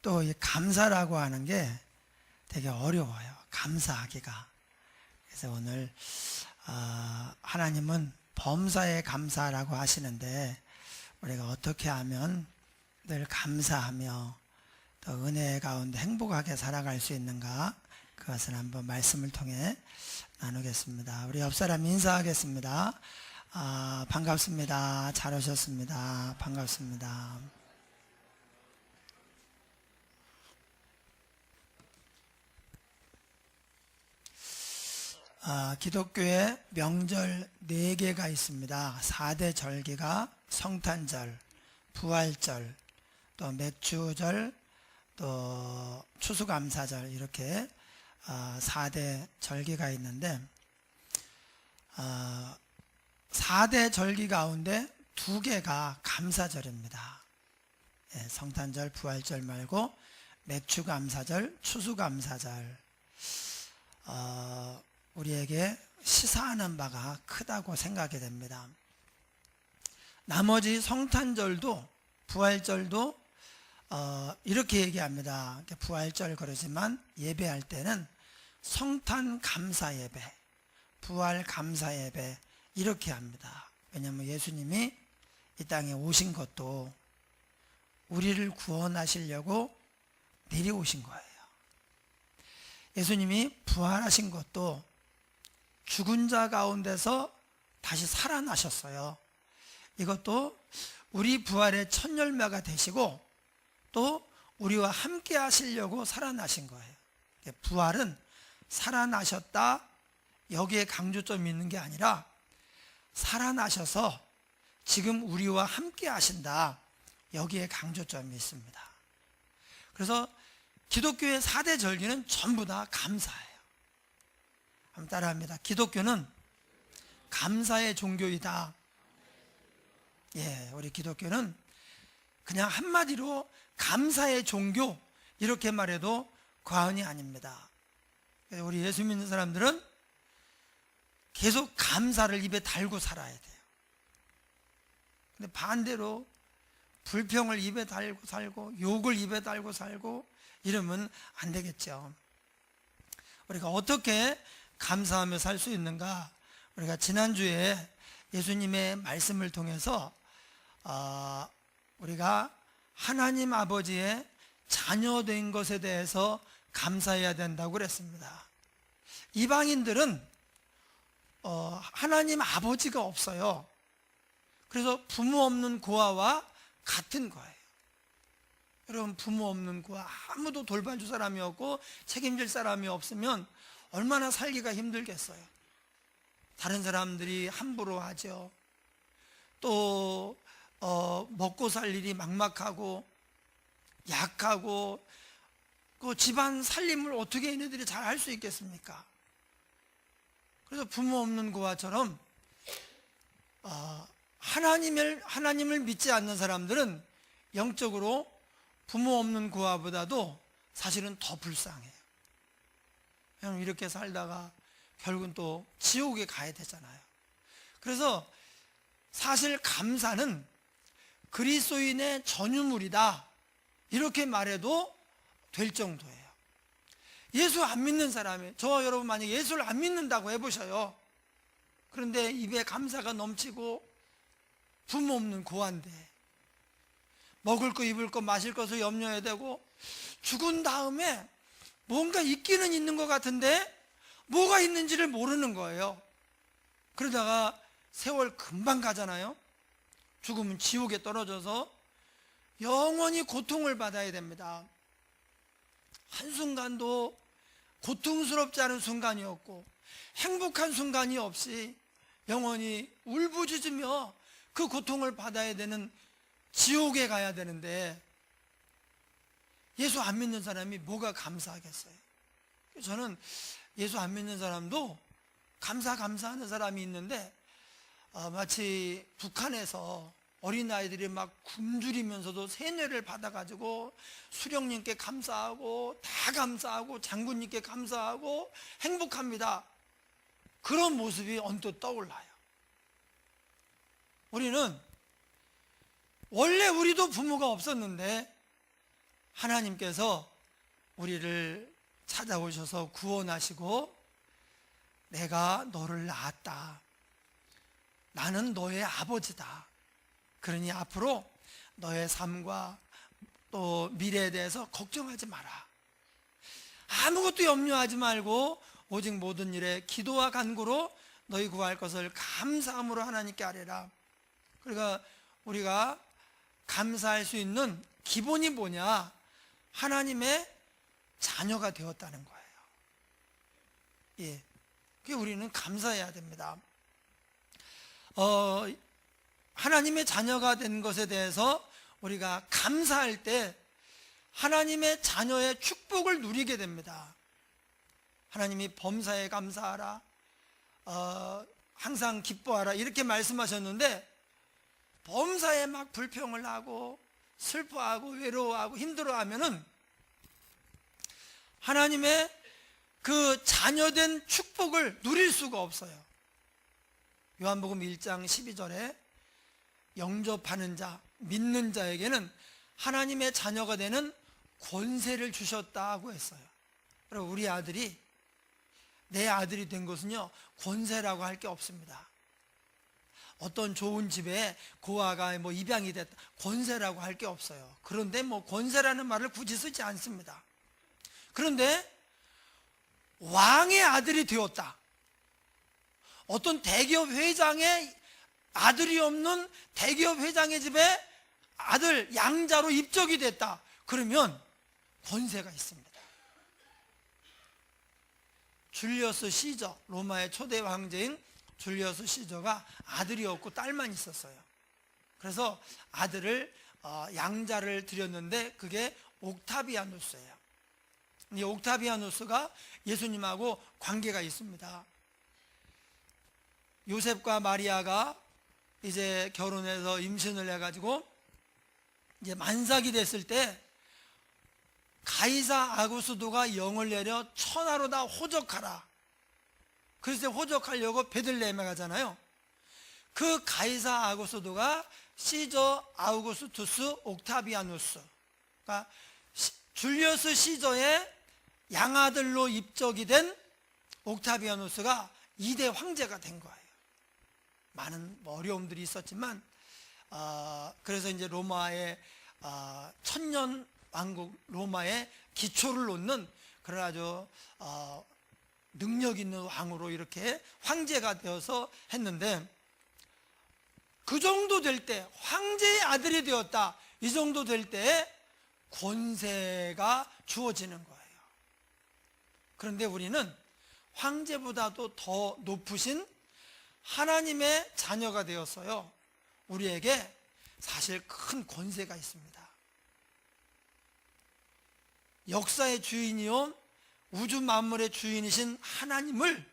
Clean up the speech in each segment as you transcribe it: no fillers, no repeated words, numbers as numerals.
또 이 감사라고 하는 게 되게 어려워요. 감사하기가. 그래서 오늘 하나님은 범사에 감사라고 하시는데 우리가 어떻게 하면 늘 감사하며 또 은혜 가운데 행복하게 살아갈 수 있는가, 그것을 한번 말씀을 통해 나누겠습니다. 우리 옆사람 인사하겠습니다. 반갑습니다. 잘 오셨습니다. 반갑습니다. 기독교에 명절 4개가 있습니다. 4대 절기가 성탄절, 부활절, 또 맥주절, 또 추수감사절, 이렇게 4대 절기가 있는데 4대 절기 가운데 2개가 감사절입니다. 성탄절, 부활절 말고 맥주감사절, 추수감사절. 우리에게 시사하는 바가 크다고 생각이 됩니다. 나머지 성탄절도 부활절도 이렇게 얘기합니다. 부활절 그러지만 예배할 때는 성탄 감사 예배, 부활 감사 예배 이렇게 합니다. 왜냐하면 예수님이 이 땅에 오신 것도 우리를 구원하시려고 내려오신 거예요. 예수님이 부활하신 것도 죽은 자 가운데서 다시 살아나셨어요. 이것도 우리 부활의 첫 열매가 되시고 또 우리와 함께 하시려고 살아나신 거예요. 부활은 살아나셨다, 여기에 강조점이 있는 게 아니라 살아나셔서 지금 우리와 함께 하신다, 여기에 강조점이 있습니다. 그래서 기독교의 4대 절기는 전부 다 감사예요. 한번 따라합니다. 기독교는 감사의 종교이다. 우리 기독교는 그냥 한마디로 감사의 종교, 이렇게 말해도 과언이 아닙니다. 우리 예수 믿는 사람들은 계속 감사를 입에 달고 살아야 돼요. 근데 반대로 불평을 입에 달고 살고 욕을 입에 달고 살고 이러면 안 되겠죠. 우리가 어떻게 감사하며 살 수 있는가? 우리가 지난주에 예수님의 말씀을 통해서 우리가 하나님 아버지의 자녀된 것에 대해서 감사해야 된다고 그랬습니다. 이방인들은 하나님 아버지가 없어요. 그래서 부모 없는 고아와 같은 거예요. 여러분, 부모 없는 고아, 아무도 돌봐줄 사람이 없고 책임질 사람이 없으면 얼마나 살기가 힘들겠어요. 다른 사람들이 함부로 하죠. 또 먹고 살 일이 막막하고 약하고 그 집안 살림을 어떻게 얘네들이 잘 할 수 있겠습니까? 그래서 부모 없는 고아처럼 하나님을 믿지 않는 사람들은 영적으로 부모 없는 고아보다도 사실은 더 불쌍해요. 왜냐하면 이렇게 살다가 결국은 또 지옥에 가야 되잖아요. 그래서 사실 감사는 그리스도인의 전유물이다, 이렇게 말해도 될 정도예요. 예수 안 믿는 사람이, 저와 여러분 만약에 예수를 안 믿는다고 해보셔요. 그런데 입에 감사가 넘치고 부모 없는 고아인데 먹을 거 입을 거 마실 것을 염려해야 되고 죽은 다음에 뭔가 있기는 있는 것 같은데 뭐가 있는지를 모르는 거예요. 그러다가 세월 금방 가잖아요. 죽으면 지옥에 떨어져서 영원히 고통을 받아야 됩니다. 한순간도 고통스럽지 않은 순간이 없고 행복한 순간이 없이 영원히 울부짖으며 그 고통을 받아야 되는 지옥에 가야 되는데 예수 안 믿는 사람이 뭐가 감사하겠어요? 저는 예수 안 믿는 사람도 감사하는 사람이 있는데 마치 북한에서 어린아이들이 막 굶주리면서도 세뇌를 받아가지고 수령님께 감사하고 다 감사하고 장군님께 감사하고 행복합니다. 그런 모습이 언뜻 떠올라요. 우리는 원래 우리도 부모가 없었는데 하나님께서 우리를 찾아오셔서 구원하시고 내가 너를 낳았다. 나는 너의 아버지다. 그러니 앞으로 너의 삶과 또 미래에 대해서 걱정하지 마라. 아무것도 염려하지 말고 오직 모든 일에 기도와 간구로 너희 구할 것을 감사함으로 하나님께 아뢰라. 그러니까 우리가 감사할 수 있는 기본이 뭐냐? 하나님의 자녀가 되었다는 거예요. 예, 그게 우리는 감사해야 됩니다. 하나님의 자녀가 된 것에 대해서 우리가 감사할 때 하나님의 자녀의 축복을 누리게 됩니다. 하나님이 범사에 감사하라, 항상 기뻐하라 이렇게 말씀하셨는데 범사에 막 불평을 하고 슬퍼하고 외로워하고 힘들어하면은 하나님의 그 자녀된 축복을 누릴 수가 없어요. 요한복음 1장 12절에 영접하는 자, 믿는 자에게는 하나님의 자녀가 되는 권세를 주셨다고 했어요. 그리고 우리 아들이, 내 아들이 된 것은요, 권세라고 할 게 없습니다. 어떤 좋은 집에 고아가 뭐 입양이 됐다, 권세라고 할 게 없어요. 그런데 뭐 권세라는 말을 굳이 쓰지 않습니다. 그런데 왕의 아들이 되었다. 어떤 대기업 회장의 아들이 없는 대기업 회장의 집에 아들 양자로 입적이 됐다. 그러면 권세가 있습니다. 줄리어스 시저, 로마의 초대 황제인 줄리어스 시저가 아들이 없고 딸만 있었어요. 그래서 아들을 양자를 드렸는데 그게 옥타비아누스예요. 이 옥타비아누스가 예수님하고 관계가 있습니다. 요셉과 마리아가 이제 결혼해서 임신을 해가지고 이제 만삭이 됐을 때 가이사 아구스도가 영을 내려 천하로 다 호적하라. 그래서 호적하려고 베들레헴에 가잖아요. 그 가이사 아구스도가 시저 아우구스투스 옥타비아누스, 그러니까 줄리어스 시저의 양아들로 입적이 된 옥타비아누스가 2대 황제가 된 거예요. 많은 어려움들이 있었지만 그래서 이제 로마의 천년 왕국 로마의 기초를 놓는 그런 아주 능력 있는 왕으로 이렇게 황제가 되어서 했는데, 그 정도 될 때 황제의 아들이 되었다, 이 정도 될 때에 권세가 주어지는 거예요. 그런데 우리는 황제보다도 더 높으신 하나님의 자녀가 되었어요. 우리에게 사실 큰 권세가 있습니다. 역사의 주인이요 우주 만물의 주인이신 하나님을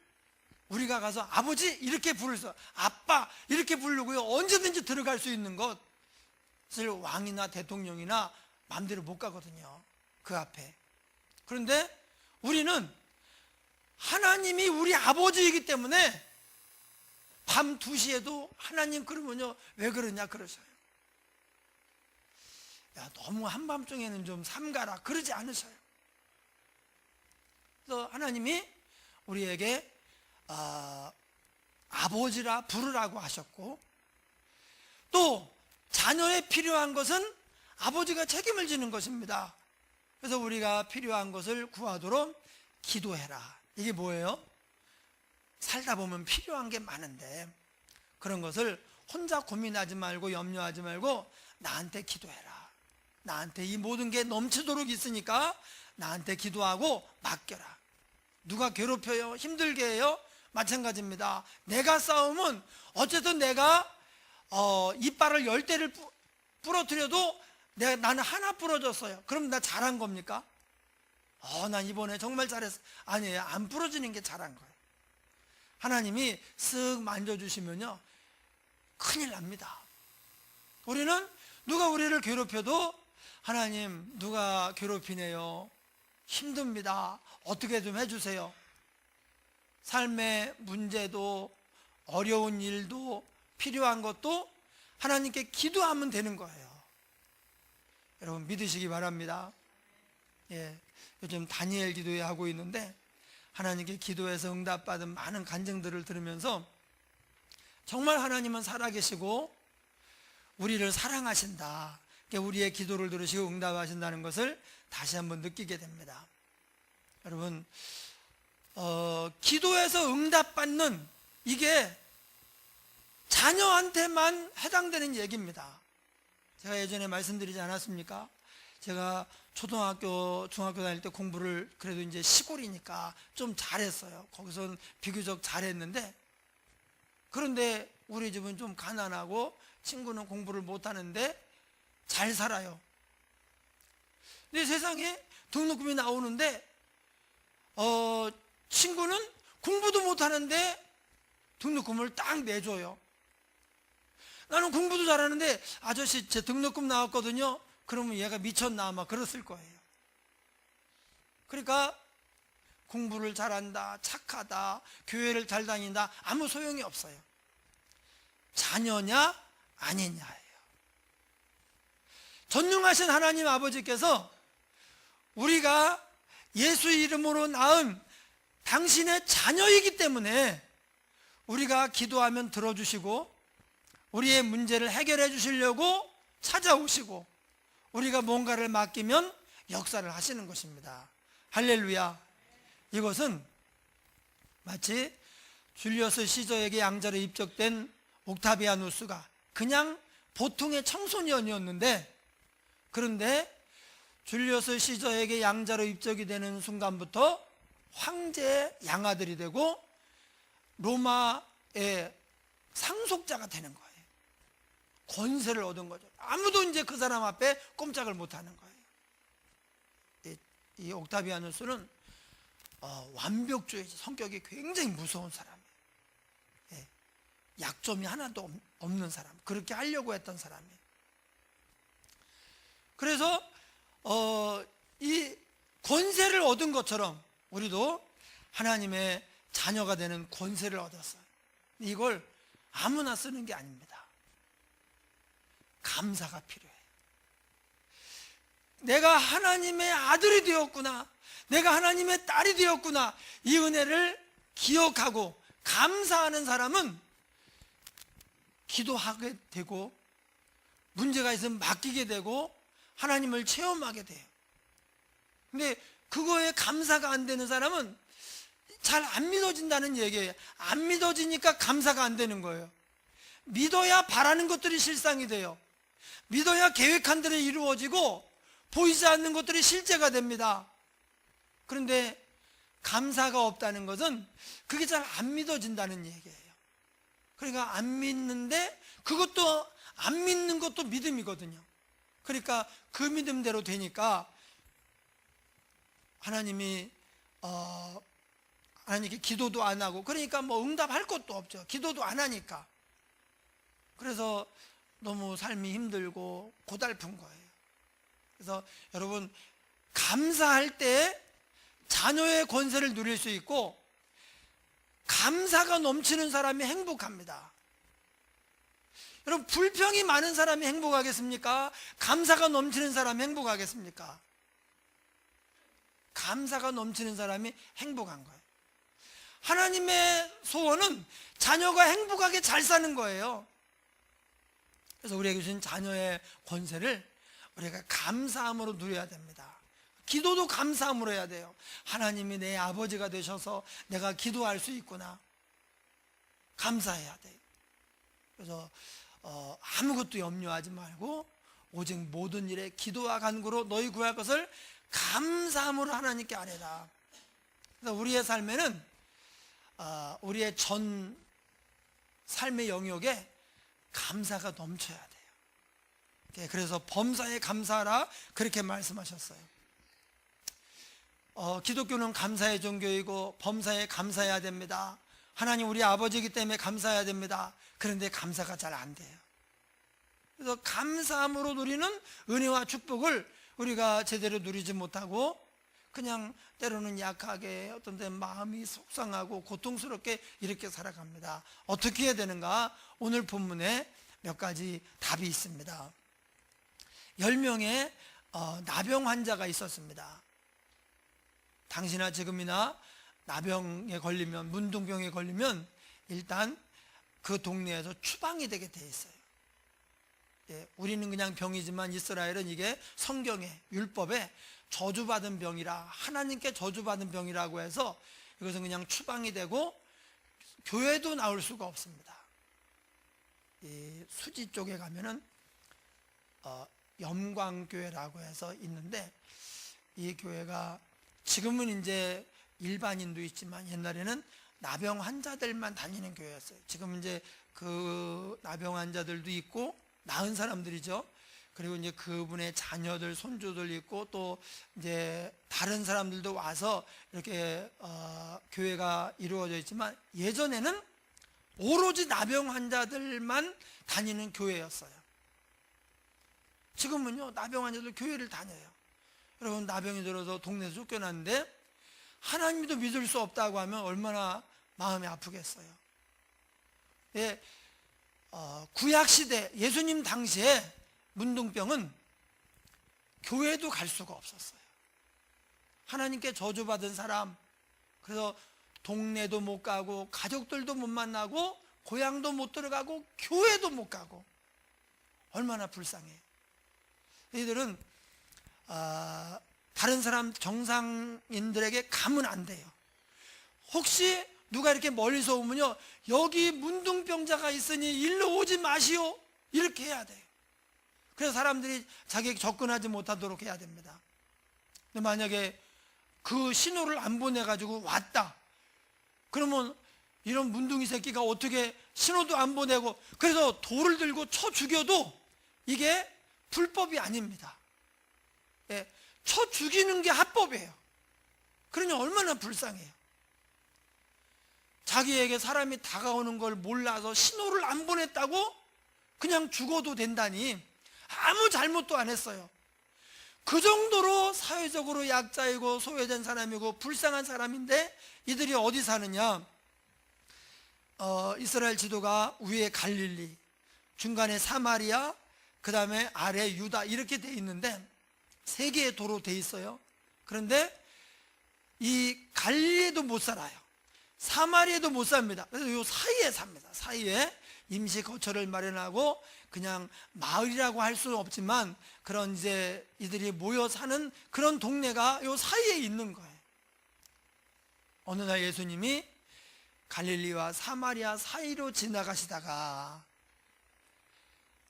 우리가 가서 아버지 이렇게 부르서 아빠 이렇게 부르고요, 언제든지 들어갈 수 있는 것을 왕이나 대통령이나 마음대로 못 가거든요, 그 앞에. 그런데 우리는 하나님이 우리 아버지이기 때문에 밤 2시에도 하나님 그러면요 왜 그러냐 그러셔요. 야, 너무 한밤중에는 좀 삼가라 그러지 않으셔요. 그래서 하나님이 우리에게 아버지라 부르라고 하셨고, 또 자녀에 필요한 것은 아버지가 책임을 지는 것입니다. 그래서 우리가 필요한 것을 구하도록 기도해라. 이게 뭐예요? 살다 보면 필요한 게 많은데 그런 것을 혼자 고민하지 말고 염려하지 말고 나한테 기도해라. 나한테 이 모든 게 넘치도록 있으니까 나한테 기도하고 맡겨라. 누가 괴롭혀요? 힘들게 해요? 마찬가지입니다. 내가 싸우면 어쨌든 내가 이빨을 10대를 부러뜨려도 나는 하나 부러졌어요. 그럼 나 잘한 겁니까? 난 이번에 정말 잘했어. 아니에요. 안 부러지는 게 잘한 거예요. 하나님이 쓱 만져주시면요 큰일 납니다. 우리는 누가 우리를 괴롭혀도 하나님 누가 괴롭히네요, 힘듭니다, 어떻게 좀 해주세요. 삶의 문제도 어려운 일도 필요한 것도 하나님께 기도하면 되는 거예요. 여러분 믿으시기 바랍니다. 요즘 다니엘 기도회 하고 있는데 하나님께 기도해서 응답받은 많은 간증들을 들으면서 정말 하나님은 살아계시고 우리를 사랑하신다, 우리의 기도를 들으시고 응답하신다는 것을 다시 한번 느끼게 됩니다. 여러분, 기도해서 응답받는 이게 자녀한테만 해당되는 얘기입니다. 제가 예전에 말씀드리지 않았습니까? 제가 초등학교, 중학교 다닐 때 공부를 그래도 이제 시골이니까 좀 잘했어요. 거기서는 비교적 잘했는데, 그런데 우리 집은 좀 가난하고 친구는 공부를 못하는데 잘 살아요. 근데 세상에 등록금이 나오는데 친구는 공부도 못하는데 등록금을 딱 내줘요. 나는 공부도 잘하는데 아저씨 제 등록금 나왔거든요. 그러면 얘가 미쳤나 아마 그랬을 거예요. 그러니까 공부를 잘한다, 착하다, 교회를 잘 다닌다, 아무 소용이 없어요. 자녀냐 아니냐예요. 전능하신 하나님 아버지께서 우리가 예수 이름으로 낳은 당신의 자녀이기 때문에 우리가 기도하면 들어주시고 우리의 문제를 해결해 주시려고 찾아오시고 우리가 뭔가를 맡기면 역사를 하시는 것입니다. 할렐루야. 이것은 마치 줄리어스 시저에게 양자로 입적된 옥타비아누스가 그냥 보통의 청소년이었는데, 그런데 줄리어스 시저에게 양자로 입적이 되는 순간부터 황제의 양아들이 되고 로마의 상속자가 되는 거예요. 권세를 얻은 거죠. 아무도 이제 그 사람 앞에 꼼짝을 못하는 거예요. 이 옥타비아누스는 완벽주의자, 성격이 굉장히 무서운 사람이에요. 약점이 하나도 없는 사람, 그렇게 하려고 했던 사람이에요. 그래서 이 권세를 얻은 것처럼 우리도 하나님의 자녀가 되는 권세를 얻었어요. 이걸 아무나 쓰는 게 아닙니다. 감사가 필요해요. 내가 하나님의 아들이 되었구나, 내가 하나님의 딸이 되었구나, 이 은혜를 기억하고 감사하는 사람은 기도하게 되고 문제가 있으면 맡기게 되고 하나님을 체험하게 돼요. 근데 그거에 감사가 안 되는 사람은 잘 안 믿어진다는 얘기예요. 안 믿어지니까 감사가 안 되는 거예요. 믿어야 바라는 것들이 실상이 돼요. 믿어야 계획한 대로 이루어지고 보이지 않는 것들이 실제가 됩니다. 그런데 감사가 없다는 것은 그게 잘 안 믿어진다는 얘기예요. 그러니까 안 믿는데 그것도 안 믿는 것도 믿음이거든요. 그러니까 그 믿음대로 되니까 하나님이 하나님께 기도도 안 하고, 그러니까 뭐 응답할 것도 없죠. 기도도 안 하니까. 그래서 너무 삶이 힘들고 고달픈 거예요. 그래서 여러분, 감사할 때 자녀의 권세를 누릴 수 있고 감사가 넘치는 사람이 행복합니다. 여러분, 불평이 많은 사람이 행복하겠습니까? 감사가 넘치는 사람이 행복하겠습니까? 감사가 넘치는 사람이 행복한 거예요. 하나님의 소원은 자녀가 행복하게 잘 사는 거예요. 그래서 우리에게 주신 자녀의 권세를 우리가 감사함으로 누려야 됩니다. 기도도 감사함으로 해야 돼요. 하나님이 내 아버지가 되셔서 내가 기도할 수 있구나. 감사해야 돼요. 그래서 아무것도 염려하지 말고 오직 모든 일에 기도와 간구로 너희 구할 것을 감사함으로 하나님께 아뢰라. 그래서 우리의 삶에는 우리의 전 삶의 영역에 감사가 넘쳐야 돼요. 그래서 범사에 감사하라, 그렇게 말씀하셨어요. 기독교는 감사의 종교이고 범사에 감사해야 됩니다. 하나님 우리 아버지이기 때문에 감사해야 됩니다. 그런데 감사가 잘 안 돼요. 그래서 감사함으로 누리는 은혜와 축복을 우리가 제대로 누리지 못하고 그냥 때로는 약하게, 어떤 때는 마음이 속상하고 고통스럽게 이렇게 살아갑니다. 어떻게 해야 되는가? 오늘 본문에 몇 가지 답이 있습니다. 10명의 나병 환자가 있었습니다. 당시나 지금이나 나병에 걸리면, 문둥병에 걸리면 일단 그 동네에서 추방이 되게 돼 있어요. 예, 우리는 그냥 병이지만 이스라엘은 이게 성경에, 율법에 저주받은 병이라, 하나님께 저주받은 병이라고 해서 이것은 그냥 추방이 되고 교회도 나올 수가 없습니다. 이 수지 쪽에 가면은 영광교회라고 해서 있는데, 이 교회가 지금은 이제 일반인도 있지만 옛날에는 나병 환자들만 다니는 교회였어요. 지금 이제 그 나병 환자들도 있고 나은 사람들이죠. 그리고 이제 그분의 자녀들, 손주들 있고 또 이제 다른 사람들도 와서 이렇게 교회가 이루어져 있지만, 예전에는 오로지 나병 환자들만 다니는 교회였어요. 지금은요, 나병 환자들 교회를 다녀요. 여러분, 나병이 들어서 동네에서 쫓겨났는데 하나님도 믿을 수 없다고 하면 얼마나 마음이 아프겠어요. 예, 구약시대 예수님 당시에 문둥병은 교회도 갈 수가 없었어요. 하나님께 저주받은 사람, 그래서 동네도 못 가고 가족들도 못 만나고 고향도 못 들어가고 교회도 못 가고, 얼마나 불쌍해요. 이들은 다른 사람, 정상인들에게 가면 안 돼요. 혹시 누가 이렇게 멀리서 오면요, 여기 문둥병자가 있으니 일로 오지 마시오, 이렇게 해야 돼요. 그래서 사람들이 자기에게 접근하지 못하도록 해야 됩니다. 근데 만약에 그 신호를 안 보내가지고 왔다, 그러면 이런 문둥이 새끼가 어떻게 신호도 안 보내고, 그래서 돌을 들고 쳐 죽여도 이게 불법이 아닙니다. 예, 쳐 죽이는 게 합법이에요. 그러니 얼마나 불쌍해요. 자기에게 사람이 다가오는 걸 몰라서 신호를 안 보냈다고 그냥 죽어도 된다니, 아무 잘못도 안 했어요. 그 정도로 사회적으로 약자이고 소외된 사람이고 불쌍한 사람인데, 이들이 어디 사느냐, 이스라엘 지도가 위에 갈릴리, 중간에 사마리아, 그 다음에 아래 유다, 이렇게 돼 있는데 세 개의 도로 돼 있어요. 그런데 이 갈릴리에도 못 살아요. 사마리아에도 못 삽니다. 그래서 이 사이에 삽니다. 사이에 임시 거처를 마련하고, 그냥 마을이라고 할 수는 없지만 그런 이제 이들이 모여 사는 그런 동네가 이 사이에 있는 거예요. 어느 날 예수님이 갈릴리와 사마리아 사이로 지나가시다가,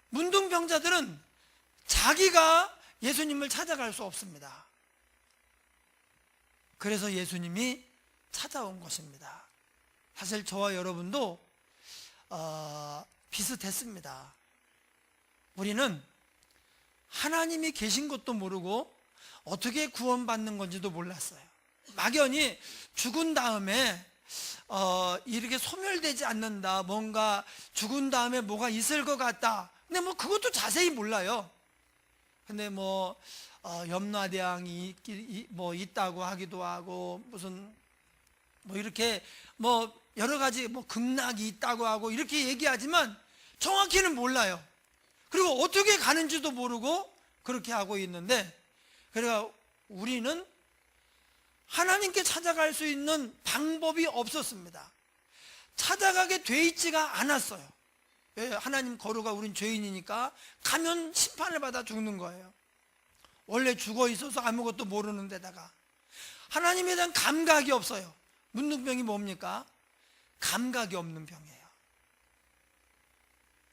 문둥병자들은 자기가 예수님을 찾아갈 수 없습니다. 그래서 예수님이 찾아온 것입니다. 사실 저와 여러분도 비슷했습니다. 우리는 하나님이 계신 것도 모르고 어떻게 구원받는 건지도 몰랐어요. 막연히 죽은 다음에 이렇게 소멸되지 않는다, 뭔가 죽은 다음에 뭐가 있을 것 같다, 근데 뭐 그것도 자세히 몰라요. 근데 뭐 염라대왕이 뭐 있다고 하기도 하고, 무슨 뭐 이렇게 뭐 여러 가지 뭐 극락이 있다고 하고 이렇게 얘기하지만 정확히는 몰라요. 그리고 어떻게 가는지도 모르고 그렇게 하고 있는데, 그러니까 우리는 하나님께 찾아갈 수 있는 방법이 없었습니다. 찾아가게 돼 있지가 않았어요. 왜? 하나님 거루가 우린 죄인이니까 가면 심판을 받아 죽는 거예요. 원래 죽어 있어서 아무것도 모르는 데다가 하나님에 대한 감각이 없어요. 문둥병이 뭡니까? 감각이 없는 병이에요.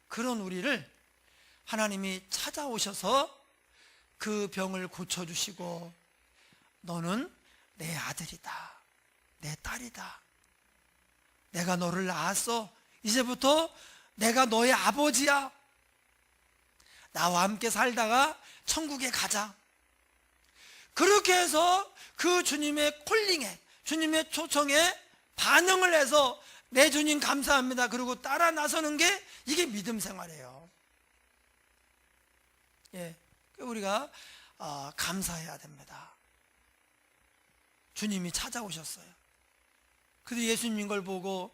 그런 우리를 하나님이 찾아오셔서 그 병을 고쳐주시고, 너는 내 아들이다, 내 딸이다, 내가 너를 낳았어, 이제부터 내가 너의 아버지야, 나와 함께 살다가 천국에 가자. 그렇게 해서 그 주님의 콜링에, 주님의 초청에 반응을 해서 내 주님 감사합니다, 그리고 따라 나서는 게 이게 믿음 생활이에요. 예, 우리가 감사해야 됩니다. 주님이 찾아오셨어요. 그래서 예수님 걸 보고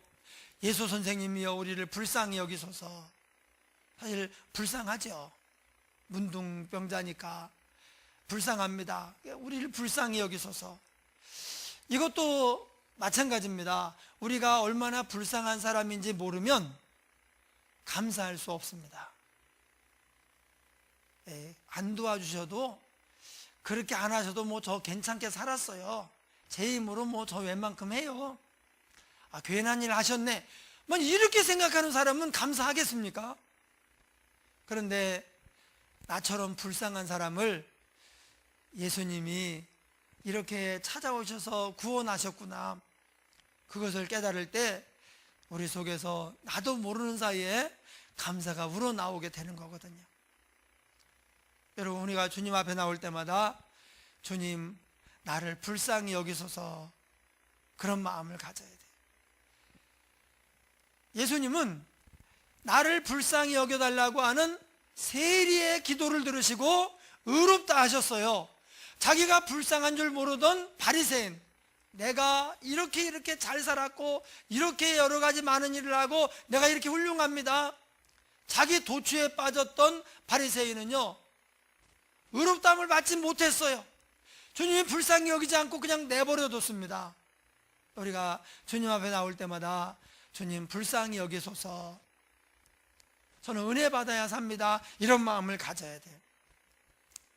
예수 선생님이여 우리를 불쌍히 여기소서. 사실 불쌍하죠. 문둥병자니까 불쌍합니다. 우리를 불쌍히 여기소서. 이것도 마찬가지입니다. 우리가 얼마나 불쌍한 사람인지 모르면 감사할 수 없습니다. 안 도와주셔도, 그렇게 안 하셔도 뭐 저 괜찮게 살았어요, 제 힘으로 뭐 저 웬만큼 해요, 괜한 일 하셨네, 뭐 이렇게 생각하는 사람은 감사하겠습니까? 그런데 나처럼 불쌍한 사람을 예수님이 이렇게 찾아오셔서 구원하셨구나, 그것을 깨달을 때 우리 속에서 나도 모르는 사이에 감사가 우러나오게 되는 거거든요. 여러분, 우리가 주님 앞에 나올 때마다 주님, 나를 불쌍히 여기소서, 그런 마음을 가져야 돼요. 예수님은 나를 불쌍히 여겨달라고 하는 세리의 기도를 들으시고 의롭다 하셨어요. 자기가 불쌍한 줄 모르던 바리새인, 내가 이렇게 잘 살았고 이렇게 여러 가지 많은 일을 하고 내가 이렇게 훌륭합니다, 자기 도취에 빠졌던 바리새인은요, 의롭다함을 받지 못했어요. 주님이 불쌍히 여기지 않고 그냥 내버려 뒀습니다. 우리가 주님 앞에 나올 때마다 주님 불쌍히 여기소서, 저는 은혜 받아야 삽니다, 이런 마음을 가져야 돼요.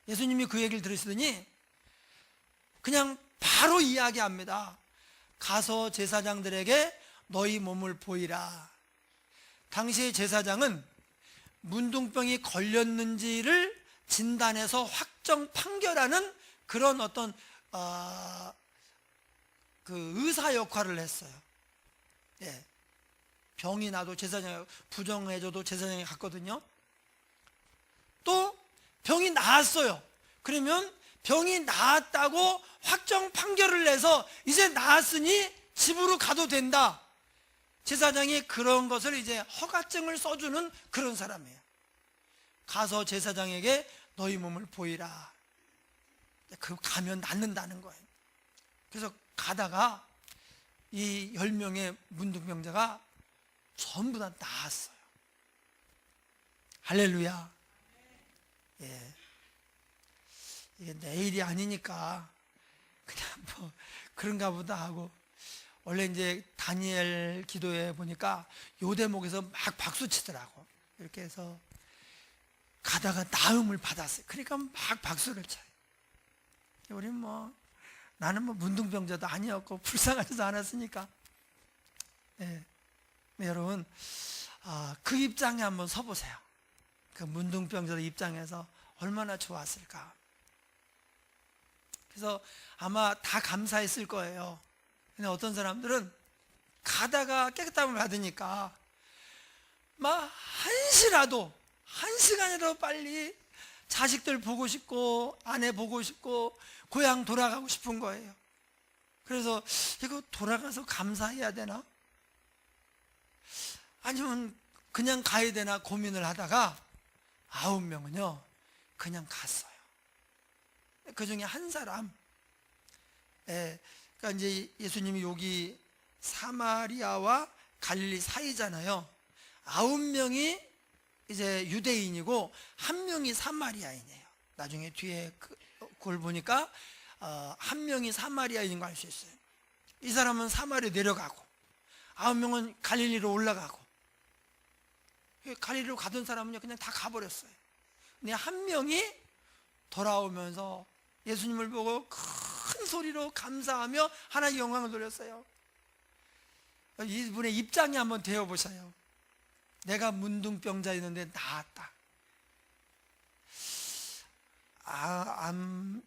예수님이 그 얘기를 들으시더니 그냥 바로 이야기합니다. 가서 제사장들에게 너희 몸을 보이라. 당시의 제사장은 문둥병이 걸렸는지를 진단해서 확정 판결하는 그런 어떤 그 의사 역할을 했어요. 예. 병이 나도 제사장이, 부정해줘도 제사장이 갔거든요. 또 병이 나았어요. 그러면 병이 나았다고 확정 판결을 내서 이제 나았으니 집으로 가도 된다, 제사장이 그런 것을 이제 허가증을 써주는 그런 사람이에요. 가서 제사장에게 너희 몸을 보이라. 그 가면 낫는다는 거예요. 그래서 가다가 이 10명의 문둥병자가 전부 다 나았어요. 할렐루야. 예. 이게 내일이 아니니까 그냥 뭐 그런가 보다 하고, 원래 이제 다니엘 기도에 보니까 요 대목에서 막 박수 치더라고. 이렇게 해서 가다가 나음을 받았어요. 그러니까 막 박수를 쳐요. 우리는 나는 문둥병자도 아니었고 불쌍하지도 않았으니까. 네. 여러분, 그 입장에 한번 서보세요. 그 문둥병자의 입장에서 얼마나 좋았을까. 그래서 아마 다 감사했을 거예요. 근데 어떤 사람들은 가다가 깨끗함을 받으니까 막 한 시간이라도 빨리 자식들 보고 싶고 아내 보고 싶고 고향 돌아가고 싶은 거예요. 그래서 이거 돌아가서 감사해야 되나? 아니면 그냥 가야 되나 고민을 하다가 9명은요 그냥 갔어요. 그 중에 한 사람, 그러니까 이제 예수님이 여기 사마리아와 갈릴리 사이잖아요. 9명이 이제 유대인이고 1명이 사마리아인이에요. 나중에 뒤에 그걸 보니까 1명이 사마리아인인 거 알 수 있어요. 이 사람은 사마리아 내려가고 9명은 갈릴리로 올라가고, 갈릴리로 가던 사람은요 그냥 다 가버렸어요. 근데 1명이 돌아오면서 예수님을 보고 큰 소리로 감사하며 하나님의 영광을 돌렸어요. 이분의 입장이 한번 되어보셔요. 내가 문둥병자였는데 나았다.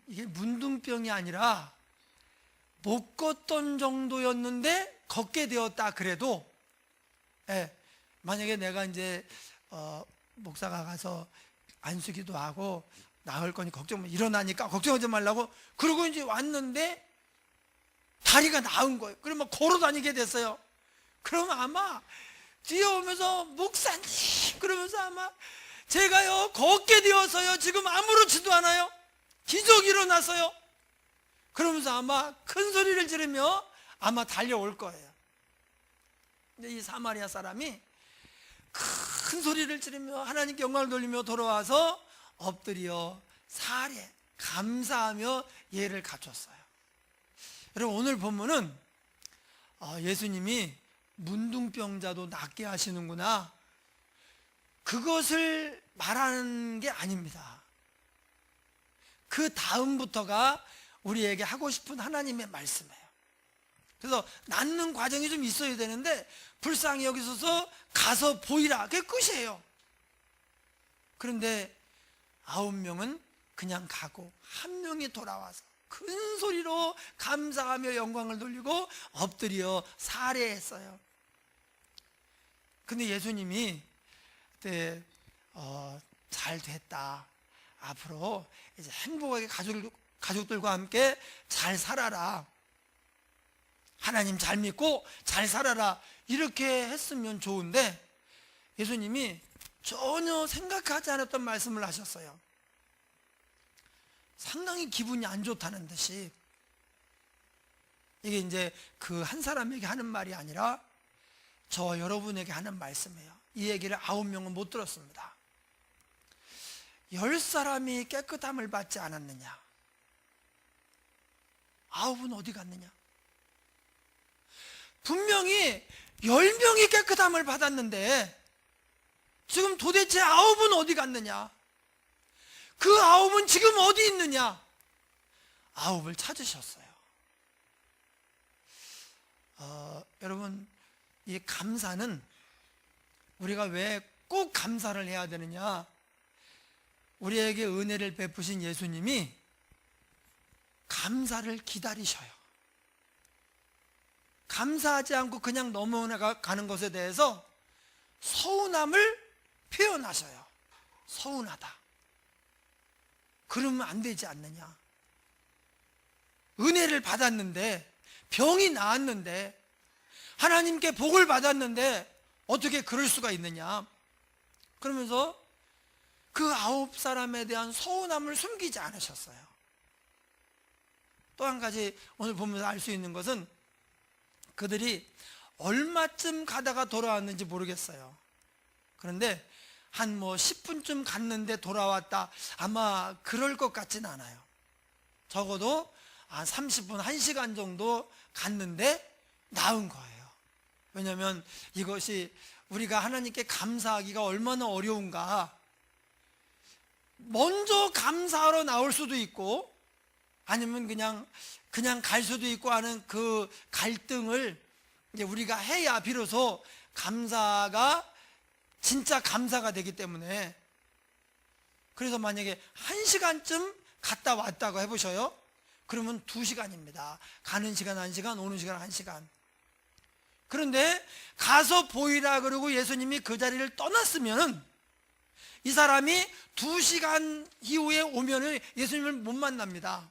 이게 문둥병이 아니라 못 걷던 정도였는데 걷게 되었다 그래도, 만약에 내가 이제 목사가 가서 안수기도 하고 나을 거니 걱정, 일어나니까 걱정하지 말라고 그러고 이제 왔는데 다리가 나은 거예요. 그러면 걸어 다니게 됐어요. 그러면 아마 뛰어오면서 목사님 그러면서 아마 제가요 걷게 되어서요 지금 아무렇지도 않아요, 기적이 일어났어요, 그러면서 아마 큰 소리를 지르며 아마 달려올 거예요. 근데 이 사마리아 사람이 큰 소리를 지르며 하나님께 영광을 돌리며 돌아와서 엎드려 사례 감사하며 예를 갖췄어요. 여러분, 오늘 본문은 예수님이 문둥병자도 낫게 하시는구나, 그것을 말하는 게 아닙니다. 그 다음부터가 우리에게 하고 싶은 하나님의 말씀이에요. 그래서 낫는 과정이 좀 있어야 되는데 불쌍히 여기서서 가서 보이라, 그게 끝이에요. 그런데 9명은 그냥 가고 1명이 돌아와서 큰 소리로 감사하며 영광을 돌리고 엎드려 살해했어요. 근데 예수님이 그때 잘 됐다, 앞으로 이제 행복하게 가족들과 함께 잘 살아라, 하나님 잘 믿고 잘 살아라, 이렇게 했으면 좋은데 예수님이 전혀 생각하지 않았던 말씀을 하셨어요. 상당히 기분이 안 좋다는 듯이. 이게 이제 그 한 사람에게 하는 말이 아니라 저와 여러분에게 하는 말씀이에요. 이 얘기를 9명은 못 들었습니다. 10사람이 깨끗함을 받지 않았느냐? 9은 어디 갔느냐? 분명히 10명이 깨끗함을 받았는데 지금 도대체 9은 어디 갔느냐? 그 9은 지금 어디 있느냐? 9을 찾으셨어요. 여러분, 이 감사는 우리가 왜 꼭 감사를 해야 되느냐? 우리에게 은혜를 베푸신 예수님이 감사를 기다리셔요. 감사하지 않고 그냥 넘어가는 것에 대해서 서운함을 표현하셔요. 서운하다. 그러면 안 되지 않느냐? 은혜를 받았는데, 병이 나았는데, 하나님께 복을 받았는데 어떻게 그럴 수가 있느냐? 그러면서 그 9사람에 대한 서운함을 숨기지 않으셨어요. 또 한 가지 오늘 보면서 알 수 있는 것은 그들이 얼마쯤 가다가 돌아왔는지 모르겠어요. 그런데 한 10분쯤 갔는데 돌아왔다, 아마 그럴 것 같지는 않아요. 적어도 한 30분, 1시간 정도 갔는데 나은 거예요. 왜냐하면 이것이 우리가 하나님께 감사하기가 얼마나 어려운가. 먼저 감사하러 나올 수도 있고 아니면 그냥 갈 수도 있고 하는 그 갈등을 이제 우리가 해야 비로소 감사가 진짜 감사가 되기 때문에, 그래서 만약에 1시간쯤 갔다 왔다고 해보셔요. 그러면 2시간입니다. 가는 시간 1시간, 오는 시간 1시간. 그런데 가서 보이라 그러고 예수님이 그 자리를 떠났으면 이 사람이 2시간 이후에 오면 예수님을 못 만납니다.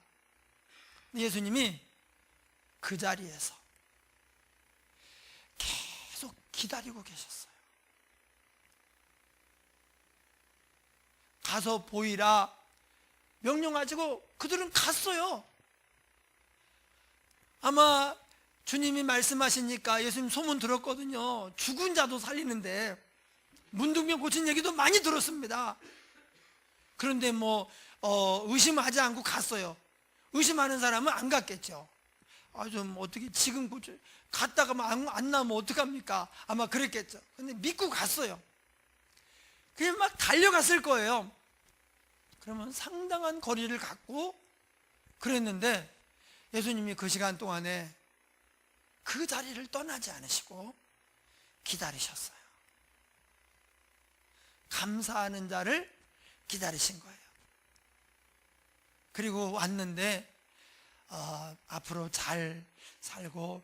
예수님이 그 자리에서 계속 기다리고 계셨어요. 가서 보이라 명령하시고 그들은 갔어요. 아마 주님이 말씀하시니까 예수님 소문 들었거든요. 죽은 자도 살리는데 문둥병 고친 얘기도 많이 들었습니다. 그런데 의심하지 않고 갔어요. 의심하는 사람은 안 갔겠죠. 좀 어떻게 지금 갔다가 안 나오면 어떡합니까? 아마 그랬겠죠. 근데 믿고 갔어요. 그냥 막 달려갔을 거예요. 그러면 상당한 거리를 갔고 그랬는데 예수님이 그 시간 동안에 그 자리를 떠나지 않으시고 기다리셨어요. 감사하는 자를 기다리신 거예요. 그리고 왔는데 앞으로 잘 살고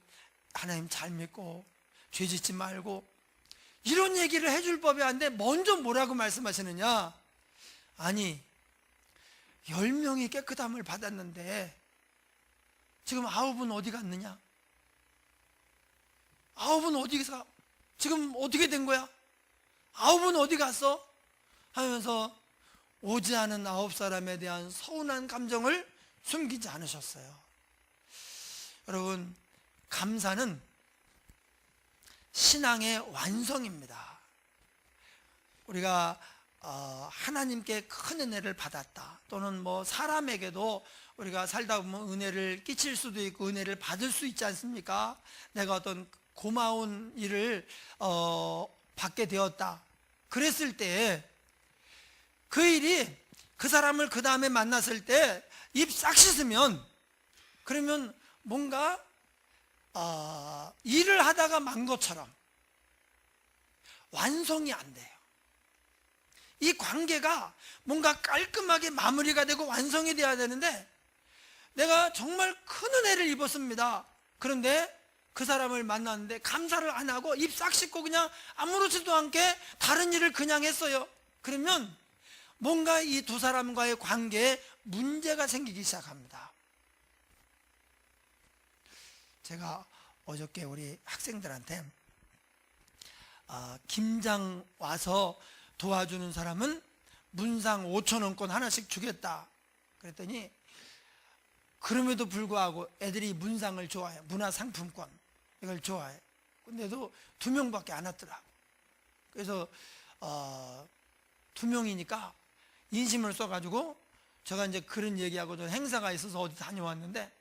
하나님 잘 믿고 죄 짓지 말고 이런 얘기를 해줄 법이 한데 먼저 뭐라고 말씀하시느냐? 아니 10명이 깨끗함을 받았는데 지금 9은 어디 갔느냐? 9은 어디서 지금 어떻게 된 거야? 9은 어디 갔어? 하면서 오지 않은 9사람에 대한 서운한 감정을 숨기지 않으셨어요. 여러분, 감사는 신앙의 완성입니다. 우리가 하나님께 큰 은혜를 받았다, 또는 뭐 사람에게도 우리가 살다 보면 은혜를 끼칠 수도 있고 은혜를 받을 수 있지 않습니까? 내가 어떤 고마운 일을 받게 되었다, 그랬을 때 그 일이 그 사람을 그 다음에 만났을 때 입 싹 씻으면, 그러면 뭔가 일을 하다가 만 것처럼 완성이 안 돼요. 이 관계가 뭔가 깔끔하게 마무리가 되고 완성이 돼야 되는데, 내가 정말 큰 은혜를 입었습니다. 그런데 그 사람을 만났는데 감사를 안 하고 입 싹 씻고 그냥 아무렇지도 않게 다른 일을 그냥 했어요. 그러면 뭔가 이 두 사람과의 관계에 문제가 생기기 시작합니다. 제가 어저께 우리 학생들한테 김장 와서 도와주는 사람은 문상 5,000원권 하나씩 주겠다 그랬더니, 그럼에도 불구하고 애들이 문상을 좋아해요. 문화상품권 이걸 좋아해. 근데도 2명밖에 안 왔더라고. 그래서 2명이니까 인심을 써가지고, 제가 이제 그런 얘기하고 저 행사가 있어서 어디 다녀왔는데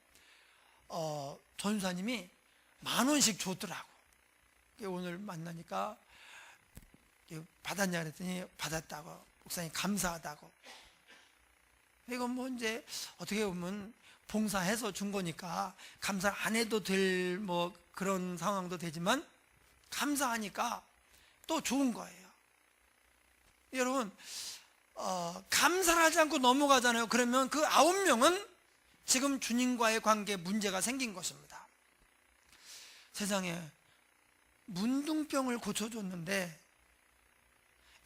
전사님이 10,000원씩 줬더라고. 오늘 만나니까 받았냐 그랬더니 받았다고, 목사님 감사하다고. 이건 뭐 이제 어떻게 보면 봉사해서 준 거니까 감사 안 해도 될 뭐 그런 상황도 되지만, 감사하니까 또 좋은 거예요. 여러분, 감사를 하지 않고 넘어가잖아요. 그러면 그 9명은 지금 주님과의 관계에 문제가 생긴 것입니다. 세상에 문둥병을 고쳐줬는데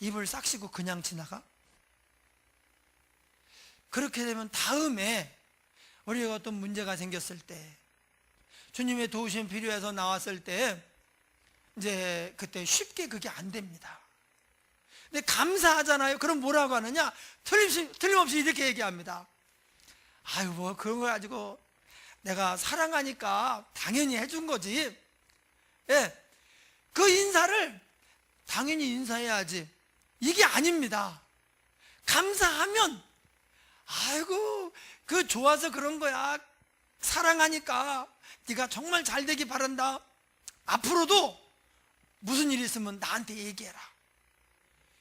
입을 싹 씻고 그냥 지나가? 그렇게 되면 다음에 우리가 어떤 문제가 생겼을 때, 주님의 도우심이 필요해서 나왔을 때, 이제 그때 쉽게 그게 안 됩니다. 근데 감사하잖아요. 그럼 뭐라고 하느냐? 틀림없이 이렇게 얘기합니다. 아유, 뭐 그런 거 가지고 내가 사랑하니까 당연히 해준 거지. 예, 그 인사를 당연히 인사해야지, 이게 아닙니다. 감사하면, 아이고 그 좋아서 그런 거야, 사랑하니까 네가 정말 잘 되기 바란다, 앞으로도 무슨 일 있으면 나한테 얘기해라,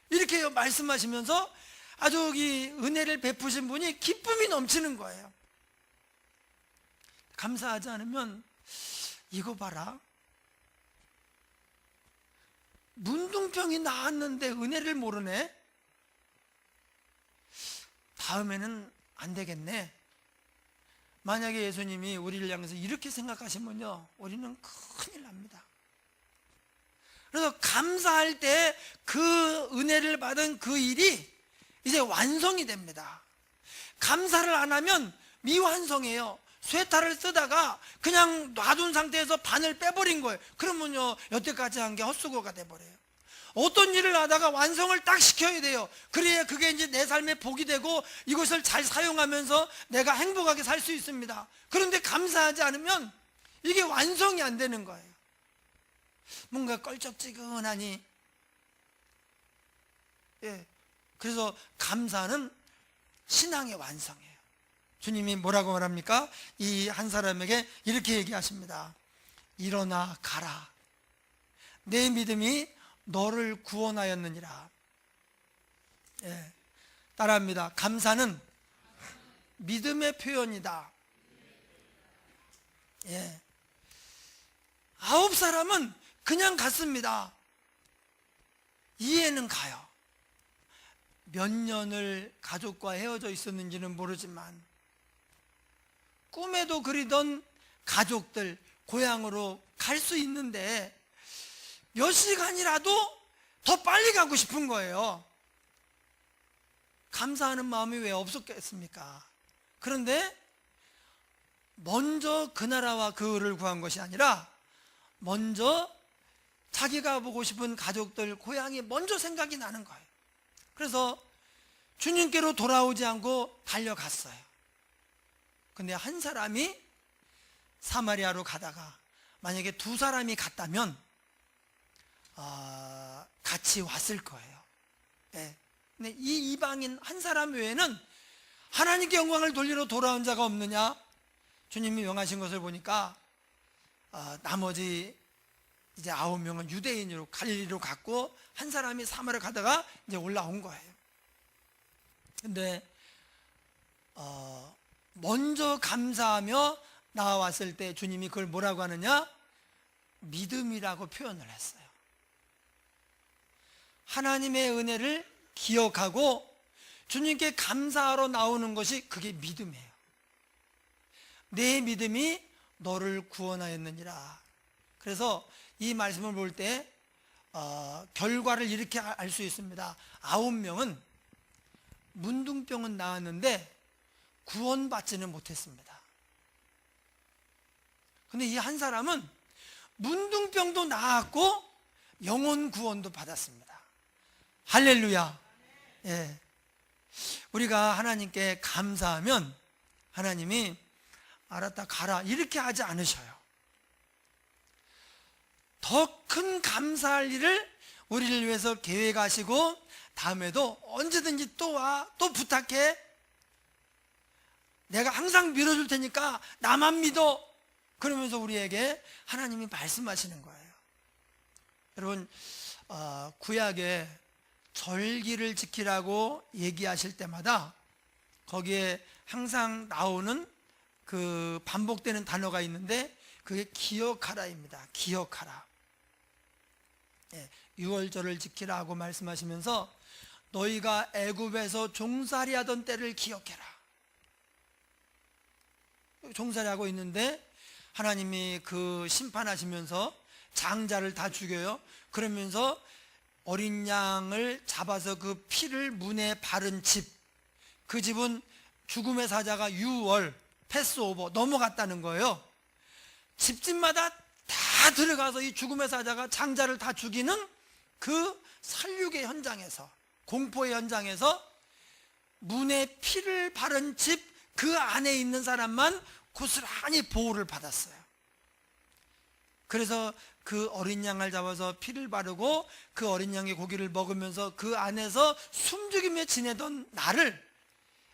이렇게 말씀하시면서 아주 이 은혜를 베푸신 분이 기쁨이 넘치는 거예요. 감사하지 않으면, 이거 봐라, 문둥병이 나았는데 은혜를 모르네, 다음에는 안 되겠네. 만약에 예수님이 우리를 향해서 이렇게 생각하시면요, 우리는 큰일 납니다. 그래서 감사할 때 그 은혜를 받은 그 일이 이제 완성이 됩니다. 감사를 안 하면 미완성이에요. 쇠타를 쓰다가 그냥 놔둔 상태에서 바늘 빼버린 거예요. 그러면요, 여태까지 한 게 헛수고가 돼버려요. 어떤 일을 하다가 완성을 딱 시켜야 돼요. 그래야 그게 이제 내 삶의 복이 되고 이것을 잘 사용하면서 내가 행복하게 살 수 있습니다. 그런데 감사하지 않으면 이게 완성이 안 되는 거예요. 뭔가 껄쩍지근하니, 예, 그래서 감사는 신앙의 완성이에요. 주님이 뭐라고 말합니까? 이 한 사람에게 이렇게 얘기하십니다. 일어나 가라, 내 믿음이 너를 구원하였느니라. 예, 따라합니다. 감사는 믿음의 표현이다. 예, 9사람은 그냥 갔습니다. 이해는 가요. 몇 년을 가족과 헤어져 있었는지는 모르지만 꿈에도 그리던 가족들 고향으로 갈 수 있는데 몇 시간이라도 더 빨리 가고 싶은 거예요. 감사하는 마음이 왜 없었겠습니까? 그런데 먼저 그 나라와 그 을을 구한 것이 아니라 먼저 자기가 보고 싶은 가족들, 고향이 먼저 생각이 나는 거예요. 그래서 주님께로 돌아오지 않고 달려갔어요. 근데 한 사람이 사마리아로 가다가 만약에 2사람이 갔다면 같이 왔을 거예요. 네. 근데 이 이방인 한 사람 외에는 하나님께 영광을 돌리러 돌아온 자가 없느냐? 주님이 명하신 것을 보니까 나머지 이제 9명은 유대인으로 갈릴리로 갔고 한 사람이 사마리아 가다가 이제 올라온 거예요. 근데 먼저 감사하며 나왔을 때 주님이 그걸 뭐라고 하느냐? 믿음이라고 표현을 했어요. 하나님의 은혜를 기억하고 주님께 감사하러 나오는 것이 그게 믿음이에요. 내 믿음이 너를 구원하였느니라. 그래서 이 말씀을 볼 때 결과를 이렇게 알 수 있습니다. 9명은 문둥병은 나았는데 구원받지는 못했습니다. 근데 이 한 사람은 문둥병도 나았고 영혼 구원도 받았습니다. 할렐루야. 예. 우리가 하나님께 감사하면 하나님이 알았다 가라 이렇게 하지 않으셔요. 더 큰 감사할 일을 우리를 위해서 계획하시고 다음에도 언제든지 또 와, 또 부탁해. 내가 항상 밀어줄 테니까 나만 믿어. 그러면서 우리에게 하나님이 말씀하시는 거예요. 여러분, 구약에 절기를 지키라고 얘기하실 때마다 거기에 항상 나오는 그 반복되는 단어가 있는데 그게 기억하라입니다. 기억하라. 예, 유월절을 지키라고 말씀하시면서 너희가 애굽에서 종살이 하던 때를 기억해라. 종살이 하고 있는데 하나님이 그 심판하시면서 장자를 다 죽여요. 그러면서 어린 양을 잡아서 그 피를 문에 바른 집, 그 집은 죽음의 사자가 유월, 패스오버 넘어갔다는 거예요. 집집마다 다 들어가서 이 죽음의 사자가 장자를 다 죽이는 그 살육의 현장에서, 공포의 현장에서 문에 피를 바른 집 그 안에 있는 사람만 고스란히 보호를 받았어요. 그래서 그 어린 양을 잡아서 피를 바르고 그 어린 양의 고기를 먹으면서 그 안에서 숨죽이며 지내던 날을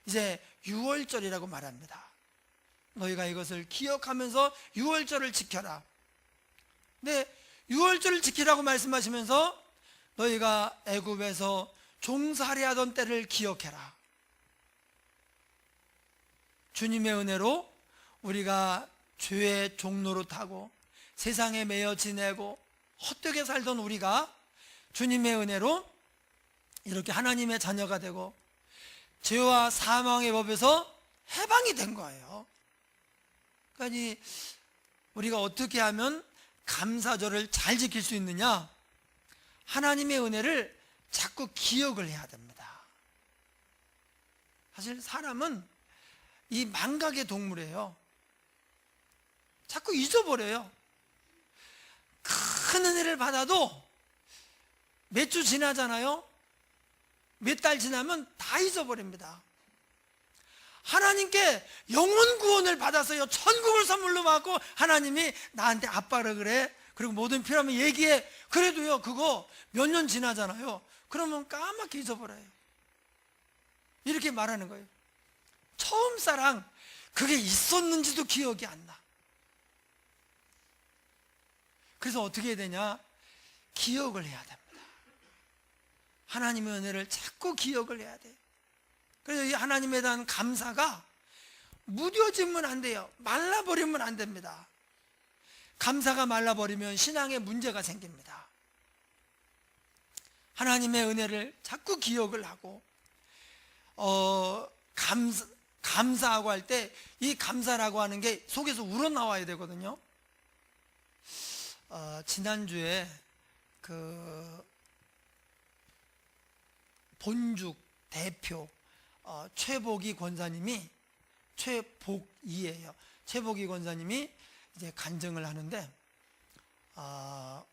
이제 유월절이라고 말합니다. 너희가 이것을 기억하면서 유월절을 지켜라. 근데 유월절을 지키라고 말씀하시면서 너희가 애굽에서 종살이하던 때를 기억해라. 주님의 은혜로 우리가 죄의 종로로 타고 세상에 매여 지내고 헛되게 살던 우리가 주님의 은혜로 이렇게 하나님의 자녀가 되고 죄와 사망의 법에서 해방이 된 거예요. 그러니까 우리가 어떻게 하면 감사절을 잘 지킬 수 있느냐? 하나님의 은혜를 자꾸 기억을 해야 됩니다. 사실 사람은 이 망각의 동물이에요. 자꾸 잊어버려요. 큰 은혜를 받아도 몇 주 지나잖아요. 몇 달 지나면 다 잊어버립니다. 하나님께 영혼 구원을 받아서요, 천국을 선물로 받고 하나님이 나한테 아빠라 그래, 그리고 모든 필요하면 얘기해. 그래도요, 그거 몇 년 지나잖아요. 그러면 까맣게 잊어버려요. 이렇게 말하는 거예요. 처음 사랑, 그게 있었는지도 기억이 안 나. 그래서 어떻게 해야 되냐? 기억을 해야 됩니다. 하나님의 은혜를 자꾸 기억을 해야 돼요. 그래서 이 하나님에 대한 감사가 무뎌지면 안 돼요. 말라버리면 안 됩니다. 감사가 말라버리면 신앙에 문제가 생깁니다. 하나님의 은혜를 자꾸 기억을 하고 감사하고 할 때 이 감사라고 하는 게 속에서 우러나와야 되거든요. 지난주에 그 본죽 대표 최복희 권사님이, 최복이에요. 최복희 권사님이 이제 간증을 하는데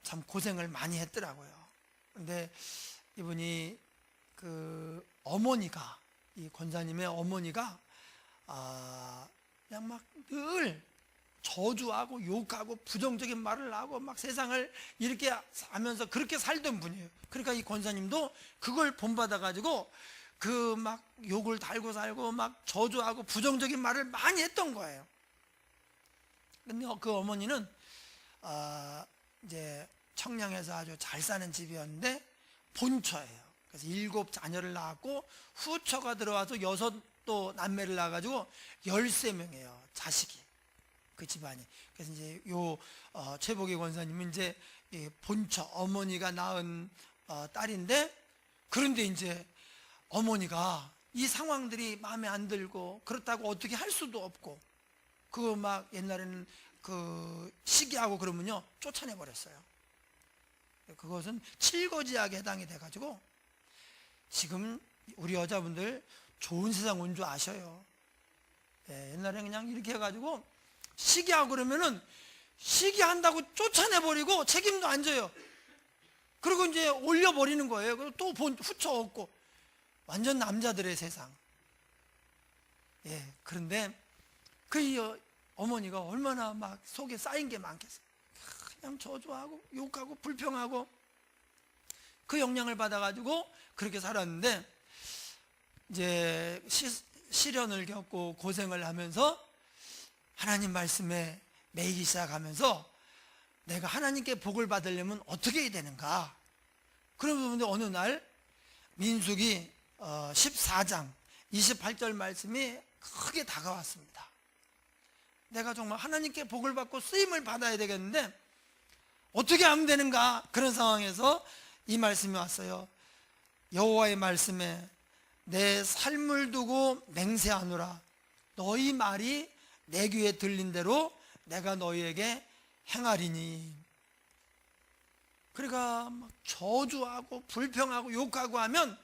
참 고생을 많이 했더라고요. 근데 이분이 그 어머니가, 이 권사님의 어머니가 그냥 막 늘 저주하고 욕하고 부정적인 말을 하고 막 세상을 이렇게 하면서 그렇게 살던 분이에요. 그러니까 이 권사님도 그걸 본받아 가지고 그 막 욕을 달고 살고 막 저주하고 부정적인 말을 많이 했던 거예요. 근데 그 어머니는 이제 청량에서 아주 잘 사는 집이었는데 본처예요. 그래서 7 자녀를 낳았고 후처가 들어와서 6또 남매를 낳아가지고 13명이에요. 자식이. 그 집안이. 그래서 이제 최복희 권사님은 이제 본처 어머니가 낳은 딸인데, 그런데 이제 어머니가 이 상황들이 마음에 안 들고 그렇다고 어떻게 할 수도 없고, 그거 막 옛날에는 그 시기하고 그러면요 쫓아내 버렸어요. 그것은 칠거지약에 해당이 돼가지고 지금 우리 여자분들 좋은 세상 온 줄 아셔요. 옛날에 그냥 이렇게 해가지고 시기하고 그러면은 시기한다고 쫓아내버리고 책임도 안 져요. 그리고 이제 올려버리는 거예요. 그리고 또 후처 없고 완전 남자들의 세상. 그런데 그 어머니가 얼마나 막 속에 쌓인 게 많겠어요. 그냥 저주하고 욕하고 불평하고 그 영향을 받아가지고 그렇게 살았는데, 이제 시련을 겪고 고생을 하면서 하나님 말씀에 매이기 시작하면서 내가 하나님께 복을 받으려면 어떻게 해야 되는가. 그러면서 어느 날 민수기 14장 28절 말씀이 크게 다가왔습니다. 내가 정말 하나님께 복을 받고 쓰임을 받아야 되겠는데 어떻게 하면 되는가. 그런 상황에서 이 말씀이 왔어요. 여호와의 말씀에 내 삶을 두고 맹세하노라. 너희 말이 내 귀에 들린 대로 내가 너희에게 행하리니. 그러니까 막 저주하고 불평하고 욕하고 하면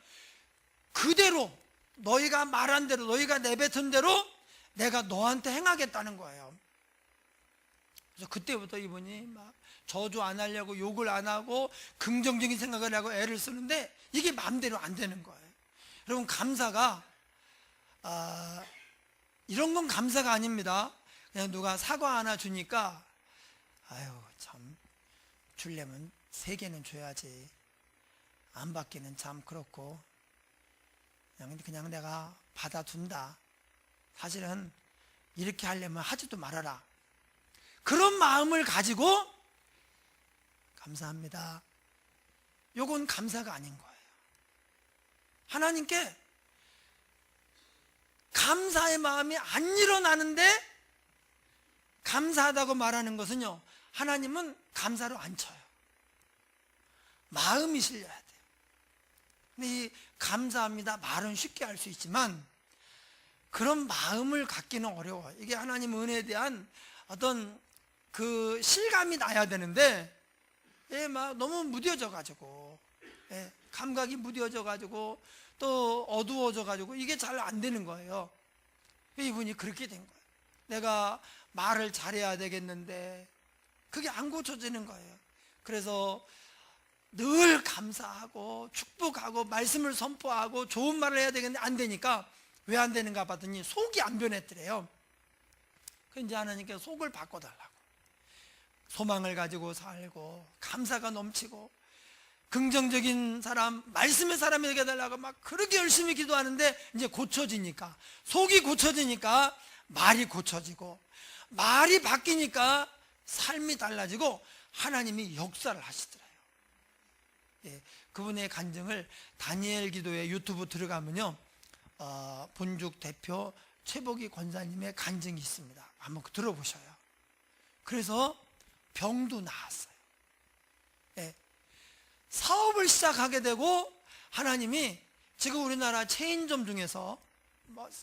그대로 너희가 말한 대로 너희가 내뱉은 대로 내가 너한테 행하겠다는 거예요. 그래서 그때부터 이분이 막 저주 안 하려고 욕을 안 하고 긍정적인 생각을 하고 애를 쓰는데 이게 마음대로 안 되는 거예요. 여러분, 감사가 이런 건 감사가 아닙니다. 그냥 누가 사과 하나 주니까 아유 참 주려면 3개는 줘야지, 안 받기는 참 그렇고 그냥 내가 받아둔다. 사실은 이렇게 하려면 하지도 말아라. 그런 마음을 가지고 감사합니다, 요건 감사가 아닌 거예요. 하나님께 감사의 마음이 안 일어나는데 감사하다고 말하는 것은요, 하나님은 감사로 안 쳐요. 마음이 실려야 돼요. 근데 이 감사합니다 말은 쉽게 할 수 있지만 그런 마음을 갖기는 어려워요. 이게 하나님 은혜에 대한 어떤 그 실감이 나야 되는데 막 너무 무뎌져 가지고 감각이 무뎌져 가지고 또 어두워져 가지고 이게 잘 안 되는 거예요. 이분이 그렇게 된 거예요. 내가 말을 잘해야 되겠는데 그게 안 고쳐지는 거예요. 그래서 늘 감사하고 축복하고 말씀을 선포하고 좋은 말을 해야 되겠는데 안 되니까 왜 안 되는가 봤더니 속이 안 변했더래요. 그래서 이제 하나님께 속을 바꿔달라고, 소망을 가지고 살고 감사가 넘치고 긍정적인 사람, 말씀의 사람이 되게 해달라고 막 그렇게 열심히 기도하는데 이제 고쳐지니까, 속이 고쳐지니까 말이 고쳐지고, 말이 바뀌니까 삶이 달라지고 하나님이 역사를 하시더래요. 그분의 간증을 다니엘 기도에 유튜브 들어가면요 본죽 대표 최복희 권사님의 간증이 있습니다. 한번 들어보셔요. 그래서 병도 나았어요. 사업을 시작하게 되고 하나님이, 지금 우리나라 체인점 중에서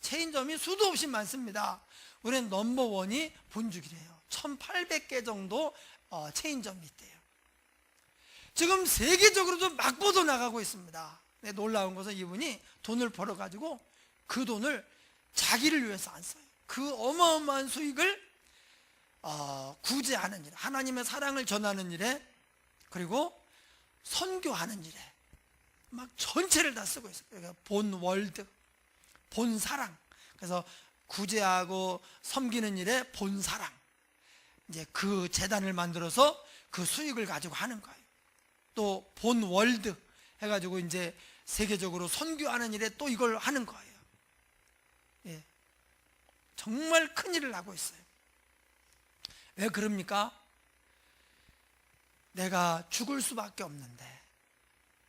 체인점이 수도 없이 많습니다. 우리는 넘버원이 본죽이래요. 1800개 정도 체인점이 있대요. 지금 세계적으로도 막 뻗어나가고 있습니다. 놀라운 것은 이분이 돈을 벌어가지고 그 돈을 자기를 위해서 안 써요. 그 어마어마한 수익을 구제하는 일, 하나님의 사랑을 전하는 일에, 그리고 선교하는 일에 막 전체를 다 쓰고 있어요. 그러니까 본 월드, 본 사랑. 그래서 구제하고 섬기는 일에 본 사랑. 이제 그 재단을 만들어서 그 수익을 가지고 하는 거예요. 또 본 월드 해가지고 이제 세계적으로 선교하는 일에 또 이걸 하는 거예요. 예. 정말 큰 일을 하고 있어요. 왜 그럽니까? 내가 죽을 수밖에 없는데,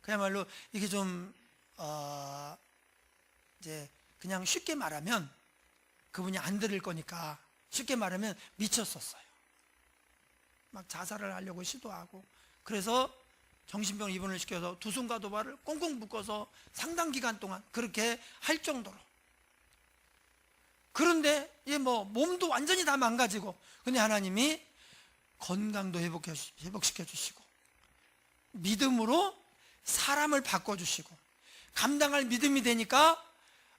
그야말로 이게 좀 이제 그냥 쉽게 말하면 그분이 안 들을 거니까 쉽게 말하면 미쳤었어요. 막 자살을 하려고 시도하고, 그래서 정신병 입원을 시켜서 두 손과 두 발을 꽁꽁 묶어서 상당 기간 동안 그렇게 할 정도로. 그런데 뭐 몸도 완전히 다 망가지고, 근데 하나님이 건강도 회복시켜 주시고, 믿음으로 사람을 바꿔주시고, 감당할 믿음이 되니까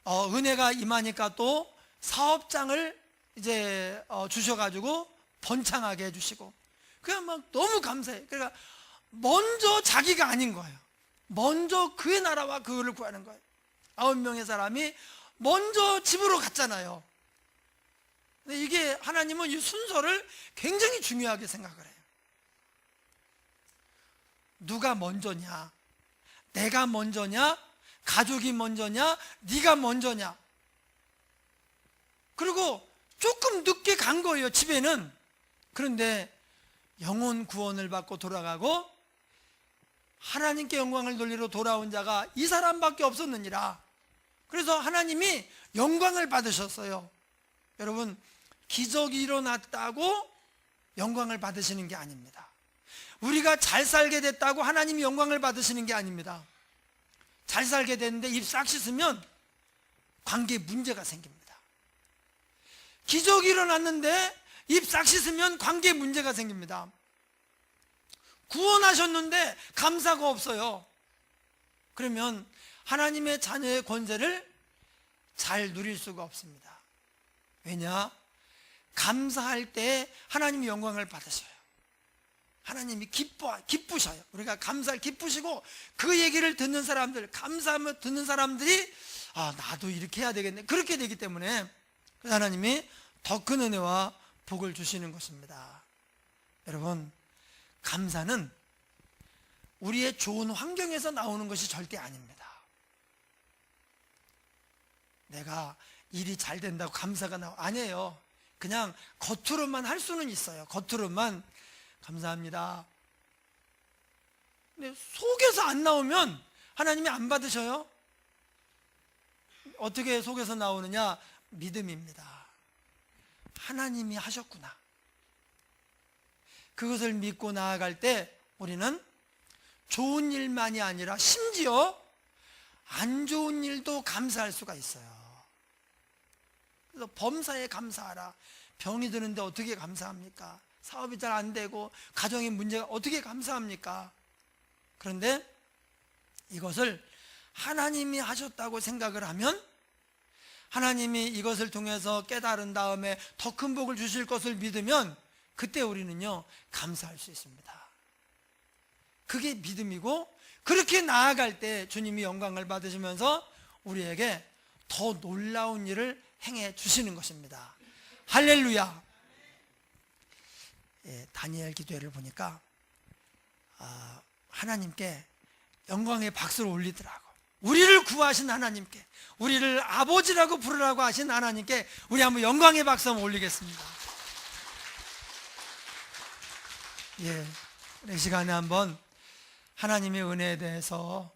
은혜가 임하니까 또 사업장을 이제 주셔가지고 번창하게 해주시고, 그냥 막 너무 감사해요. 그러니까 먼저 자기가 아닌 거예요. 먼저 그의 나라와 그를 구하는 거예요. 9명의 사람이 먼저 집으로 갔잖아요. 근데 이게 하나님은 이 순서를 굉장히 중요하게 생각을 해요. 누가 먼저냐? 내가 먼저냐? 가족이 먼저냐? 네가 먼저냐? 그리고 조금 늦게 간 거예요, 집에는. 그런데 영혼 구원을 받고 돌아가고 하나님께 영광을 돌리러 돌아온 자가 이 사람밖에 없었느니라. 그래서 하나님이 영광을 받으셨어요. 여러분, 기적이 일어났다고 영광을 받으시는 게 아닙니다. 우리가 잘 살게 됐다고 하나님이 영광을 받으시는 게 아닙니다. 잘 살게 됐는데 입 싹 씻으면 관계에 문제가 생깁니다. 기적이 일어났는데 입 싹 씻으면 관계에 문제가 생깁니다. 구원하셨는데 감사가 없어요. 그러면 하나님의 자녀의 권세를 잘 누릴 수가 없습니다. 왜냐? 감사할 때 하나님이 영광을 받으셔요. 하나님이 기쁘셔요. 우리가 감사를 기쁘시고, 그 얘기를 듣는 사람들, 감사하며 듣는 사람들이 나도 이렇게 해야 되겠네, 그렇게 되기 때문에 하나님이 더 큰 은혜와 복을 주시는 것입니다. 여러분, 감사는 우리의 좋은 환경에서 나오는 것이 절대 아닙니다. 내가 일이 잘 된다고 감사가 아니에요. 그냥 겉으로만 할 수는 있어요. 겉으로만 감사합니다. 근데 속에서 안 나오면 하나님이 안 받으셔요. 어떻게 속에서 나오느냐? 믿음입니다. 하나님이 하셨구나. 그것을 믿고 나아갈 때 우리는 좋은 일만이 아니라 심지어 안 좋은 일도 감사할 수가 있어요. 그래서 범사에 감사하라. 병이 드는데 어떻게 감사합니까? 사업이 잘 안 되고 가정의 문제가 어떻게 감사합니까? 그런데 이것을 하나님이 하셨다고 생각을 하면, 하나님이 이것을 통해서 깨달은 다음에 더 큰 복을 주실 것을 믿으면, 그때 우리는요 감사할 수 있습니다. 그게 믿음이고, 그렇게 나아갈 때 주님이 영광을 받으시면서 우리에게 더 놀라운 일을 행해 주시는 것입니다. 할렐루야. 다니엘 기도회를 보니까 하나님께 영광의 박수를 올리더라고. 우리를 구하신 하나님께, 우리를 아버지라고 부르라고 하신 하나님께 우리 한번 영광의 박수 한번 올리겠습니다. 이 시간에 한번 하나님의 은혜에 대해서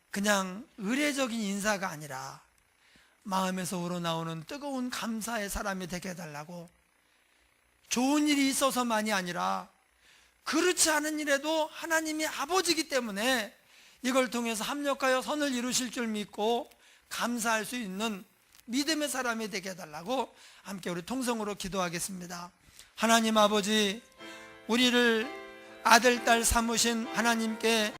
그냥 의례적인 인사가 아니라 마음에서 우러나오는 뜨거운 감사의 사람이 되게 해달라고, 좋은 일이 있어서만이 아니라 그렇지 않은 일에도 하나님이 아버지이기 때문에 이걸 통해서 합력하여 선을 이루실 줄 믿고 감사할 수 있는 믿음의 사람이 되게 해달라고 함께 우리 통성으로 기도하겠습니다. 하나님 아버지, 우리를 아들, 딸 삼으신 하나님께